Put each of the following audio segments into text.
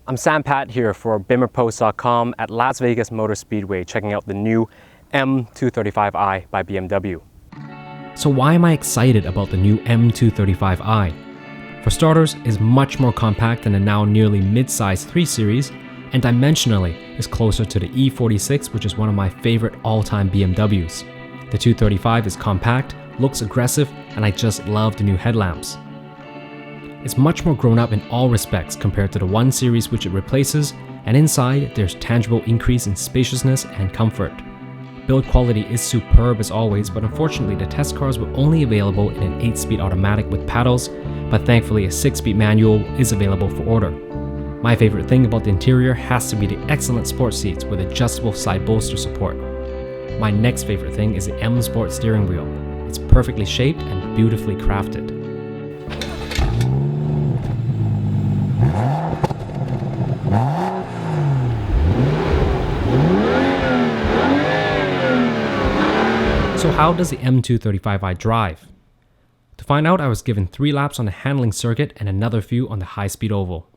I'm Sam Pat here for BimmerPost.com at Las Vegas Motor Speedway, checking out the new M235i by BMW. So why am I excited about the new M235i? For starters, it's much more compact than the now nearly mid-size 3 Series, and dimensionally is closer to the E46, which is one of my favorite all-time BMWs. The 235 is compact, looks aggressive, and I just love the new headlamps. It's much more grown up in all respects compared to the 1 Series which it replaces, and inside there's tangible increase in spaciousness and comfort. Build quality is superb as always, but unfortunately the test cars were only available in an 8-speed automatic with paddles, but thankfully a 6-speed manual is available for order. My favorite thing about the interior has to be the excellent sport seats with adjustable side bolster support. My next favorite thing is the M Sport steering wheel. It's perfectly shaped and beautifully crafted. So how does the M235i drive? To find out, I was given 3 laps on the handling circuit and another few on the high-speed oval.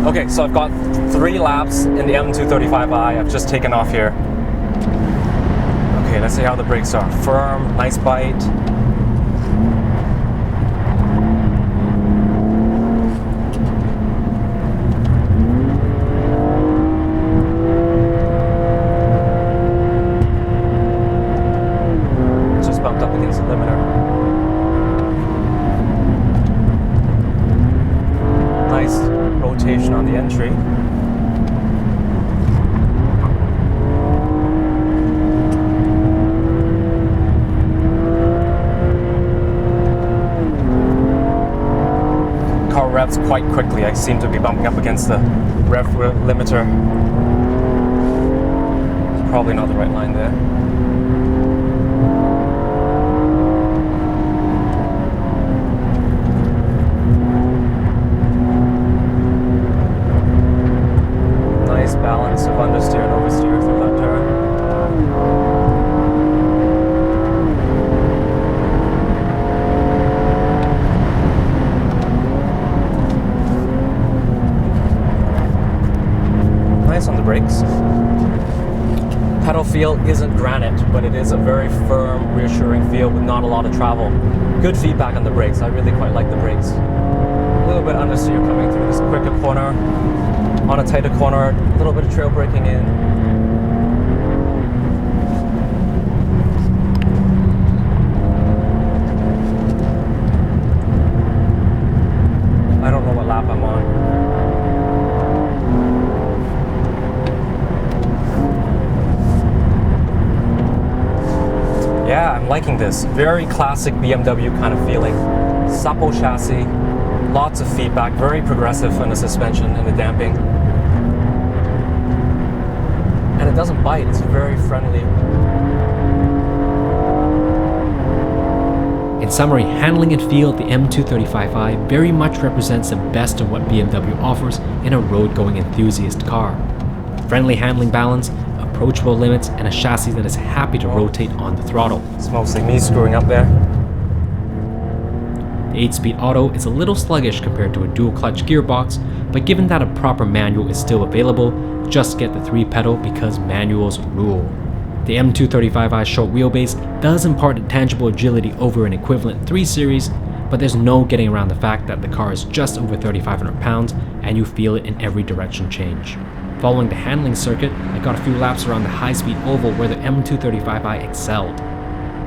Okay, so I've got 3 laps in the M235i. I've just taken off here. Okay, let's see how the brakes are. Firm, nice bite. Just bumped up against the limiter. Nice rotation on the entry. Car revs quite quickly. I seem to be bumping up against the rev limiter. Probably not the right line there. Nice balance of understeer and oversteer through that turn. Nice on the brakes. Pedal feel isn't granite, but it is a very firm, reassuring feel with not a lot of travel. Good feedback on the brakes. I really quite like the brakes. A little bit understeer coming through this quicker corner. On a tighter corner, a little bit of trail braking in. I don't know what lap I'm on. Yeah, I'm liking this. Very classic BMW kind of feeling. Supple chassis, lots of feedback, very progressive in the suspension and the damping. And it doesn't bite, it's very friendly. In summary, handling and feel of the M235i very much represents the best of what BMW offers in a road-going enthusiast car. Friendly handling balance, approachable limits, and a chassis that is happy to rotate on the throttle. It's mostly me screwing up there. The 8-speed auto is a little sluggish compared to a dual-clutch gearbox, but given that a proper manual is still available, just get the 3-pedal because manuals rule. The M235i's short wheelbase does impart a tangible agility over an equivalent 3 Series, but there's no getting around the fact that the car is just over 3,500 pounds and you feel it in every direction change. Following the handling circuit, I got a few laps around the high-speed oval where the M235i excelled.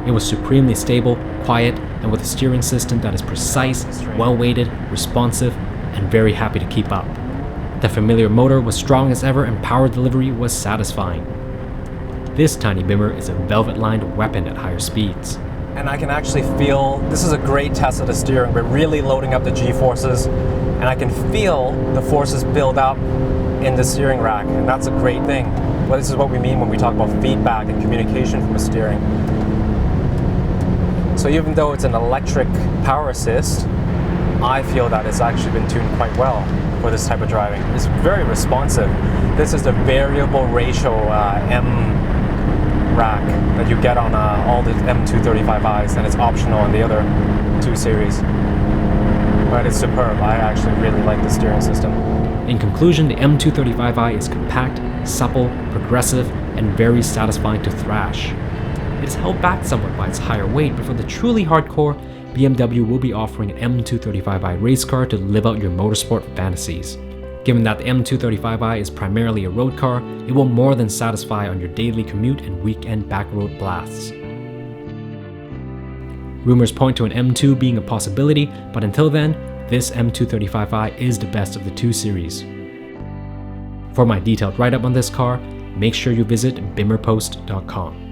It was supremely stable, quiet, and with a steering system that is precise, well-weighted, responsive, and very happy to keep up. The familiar motor was strong as ever and power delivery was satisfying. This tiny Bimmer is a velvet-lined weapon at higher speeds. And I can actually feel, this is a great test of the steering. We're really loading up the G-forces, and I can feel the forces build up in the steering rack, and that's a great thing. Well, this is what we mean when we talk about feedback and communication from the steering. So even though it's an electric power assist, I feel that it's actually been tuned quite well for this type of driving. It's very responsive. This is the variable ratio M rack that you get on all the M235i's, and it's optional on the other 2 Series. but it's superb. I actually really like the steering system. In conclusion, the M235i is compact, supple, progressive, and very satisfying to thrash. It is held back somewhat by its higher weight, but for the truly hardcore, BMW will be offering an M235i race car to live out your motorsport fantasies. Given that the M235i is primarily a road car, it will more than satisfy on your daily commute and weekend backroad blasts. Rumors point to an M2 being a possibility, but until then, this M235i is the best of the two series. For my detailed write-up on this car, make sure you visit bimmerpost.com.